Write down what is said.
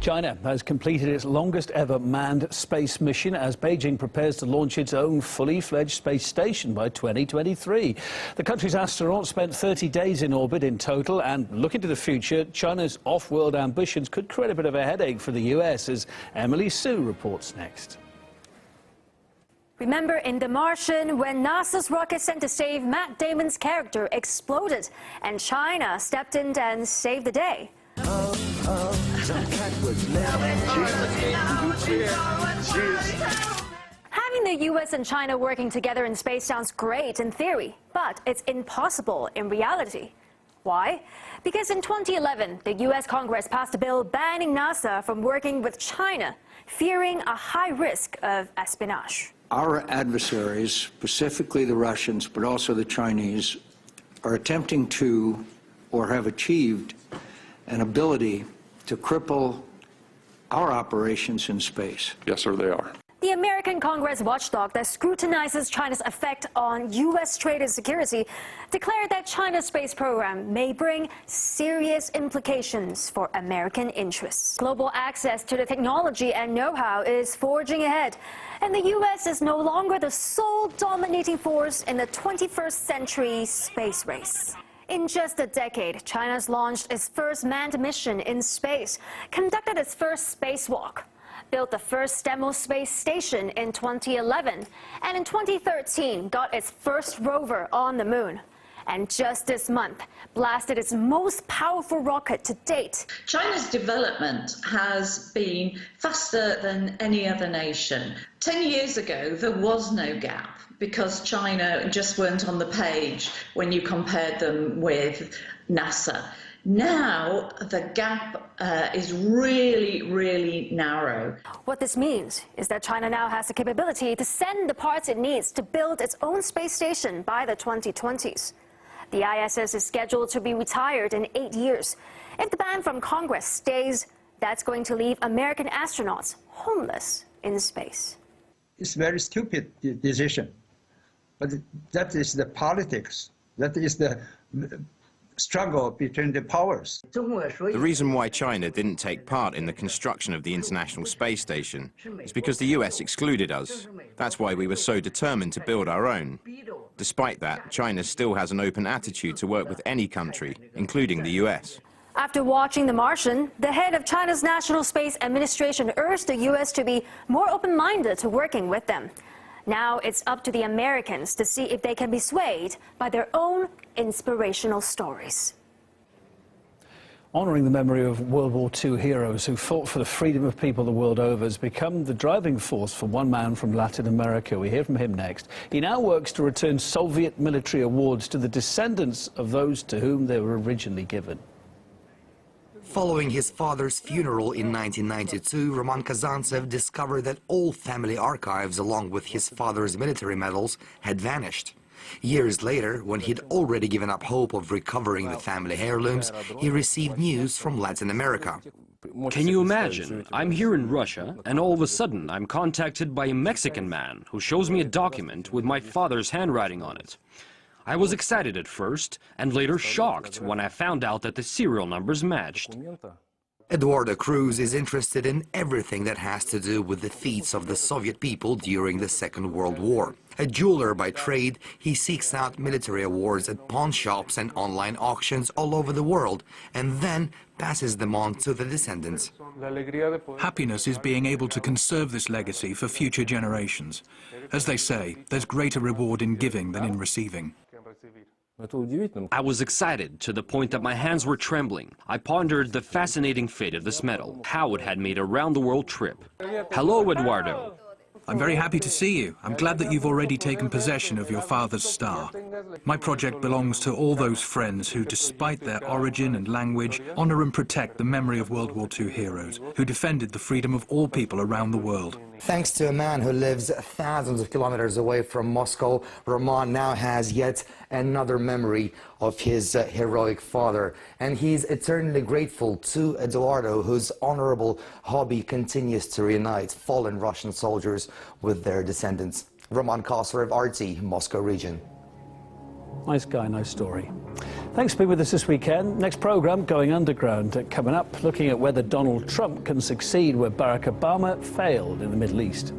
China has completed its longest ever manned space mission as Beijing prepares to launch its own fully fledged space station by 2023. The country's astronauts spent 30 days in orbit in total, and looking to the future, China's off-world ambitions could create a bit of a headache for the US, as Emily Sue reports next. Remember in The Martian when NASA's rocket sent to save Matt Damon's character exploded and China stepped in and saved the day? Having the US and China working together in space sounds great in theory, but it's impossible in reality. Why? Because in 2011, the US Congress passed a bill banning NASA from working with China, fearing a high risk of espionage. Our adversaries, specifically the Russians, but also the Chinese, are attempting to, or have achieved, an ability to cripple our operations in space. Yes, sir, they are. The American Congress watchdog that scrutinizes China's effect on U.S. trade and security declared that China's space program may bring serious implications for American interests. Global access to the technology and know-how is forging ahead, and the U.S. is no longer the sole dominating force in the 21st century space race. In just a decade, China's launched its first manned mission in space, conducted its first spacewalk, built the first demo space station in 2011, and in 2013 got its first rover on the moon. And just this month, blasted its most powerful rocket to date. China's development has been faster than any other nation. 10 years ago, there was no gap because China just weren't on the page when you compared them with NASA. Now, the gap is really, really narrow. What this means is that China now has the capability to send the parts it needs to build its own space station by the 2020s. The ISS is scheduled to be retired in 8 years. If the ban from Congress stays, that's going to leave American astronauts homeless in space. It's a very stupid decision, but that is the politics. That is the struggle between the powers. The reason why China didn't take part in the construction of the International Space Station is because the US excluded us. That's why we were so determined to build our own. Despite that, China still has an open attitude to work with any country, including the US. After watching The Martian, the head of China's National Space Administration urged the US to be more open-minded to working with them. Now it's up to the Americans to see if they can be swayed by their own inspirational stories. Honouring the memory of World War II heroes who fought for the freedom of people the world over has become the driving force for one man from Latin America. We hear from him next. He now works to return Soviet military awards to the descendants of those to whom they were originally given. Following his father's funeral in 1992, Roman Kazantsev discovered that all family archives, along with his father's military medals, had vanished. Years later, when he'd already given up hope of recovering the family heirlooms, he received news from Latin America. Can you imagine? I'm here in Russia, and all of a sudden I'm contacted by a Mexican man who shows me a document with my father's handwriting on it. I was excited at first, and later shocked when I found out that the serial numbers matched. Eduardo Cruz is interested in everything that has to do with the feats of the Soviet people during the Second World War. A jeweler by trade, he seeks out military awards at pawn shops and online auctions all over the world, and then passes them on to the descendants. Happiness is being able to conserve this legacy for future generations. As they say, there's greater reward in giving than in receiving. I was excited to the point that my hands were trembling. I pondered the fascinating fate of this medal, how it had made a round-the-world trip. Hello, Eduardo. I'm very happy to see you. I'm glad that you've already taken possession of your father's star. My project belongs to all those friends who, despite their origin and language, honor and protect the memory of World War II heroes who defended the freedom of all people around the world. Thanks to a man who lives thousands of kilometers away from Moscow, Roman now has yet another memory of his heroic father. And he's eternally grateful to Eduardo, whose honorable hobby continues to reunite fallen Russian soldiers with their descendants. Roman Kosarev, RT, Moscow region. Nice guy, nice story. Thanks for being with us this weekend. Next programme, Going Underground, coming up, looking at whether Donald Trump can succeed where Barack Obama failed in the Middle East.